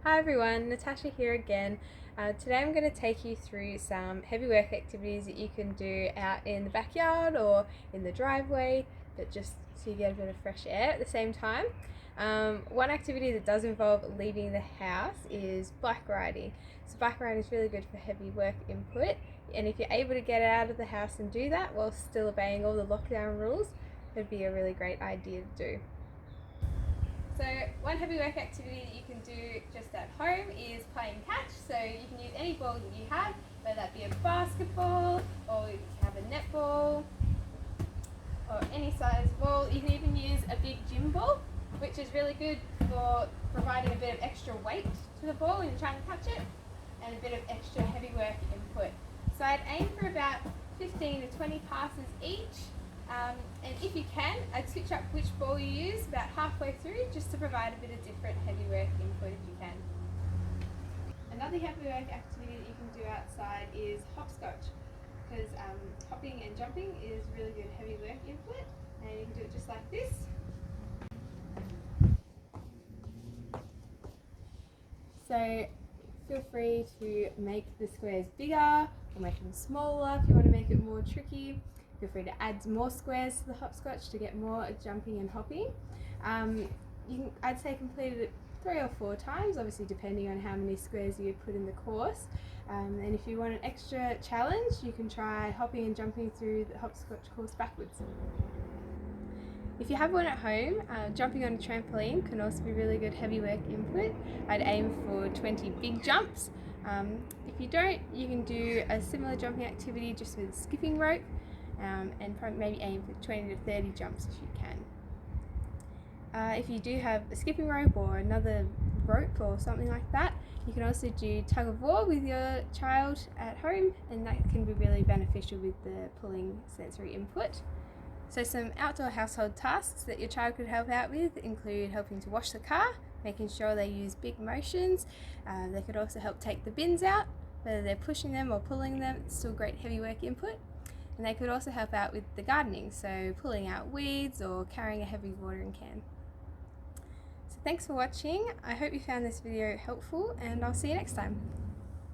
Hi everyone, Natasha here again. Today I'm going to take you through some heavy work activities that you can do out in the backyard or in the driveway, but just so you get a bit of fresh air at the same time. One activity that does involve leaving the house is bike riding. So bike riding is really good for heavy work input, and if you're able to get out of the house and do that while still obeying all the lockdown rules, it'd be a really great idea to do. So one heavy work activity that you can do just at home is playing catch. So you can use any ball that you have, whether that be a basketball or you can have a netball or any size ball. You can even use a big gym ball, which is really good for providing a bit of extra weight to the ball when you're trying to catch it and a bit of extra heavy work input. So I'd aim for about 15 to 20 passes each. And if you can, I'd switch up which ball you use about halfway through just to provide a bit of different heavy work input if you can. Another heavy work activity that you can do outside is hopscotch, because hopping and jumping is really good heavy work input, and you can do it just like this. So feel free to make the squares bigger or make them smaller if you want to make it more tricky. Feel free to add more squares to the hopscotch to get more jumping and hopping. I'd say completed it 3 or 4 times, obviously depending on how many squares you put in the course. And if you want an extra challenge, you can try hopping and jumping through the hopscotch course backwards. If you have one at home, jumping on a trampoline can also be really good heavy work input. I'd aim for 20 big jumps. If you don't, you can do a similar jumping activity just with a skipping rope, and maybe aim for 20 to 30 jumps if you can. If you do have a skipping rope or another rope or something like that, you can also do tug of war with your child at home, and that can be really beneficial with the pulling sensory input. So some outdoor household tasks that your child could help out with include helping to wash the car, making sure they use big motions. They could also help take the bins out, whether they're pushing them or pulling them, it's still great heavy work input. And they could also help out with the gardening, so pulling out weeds or carrying a heavy watering can. So thanks for watching. I hope you found this video helpful, and I'll see you next time.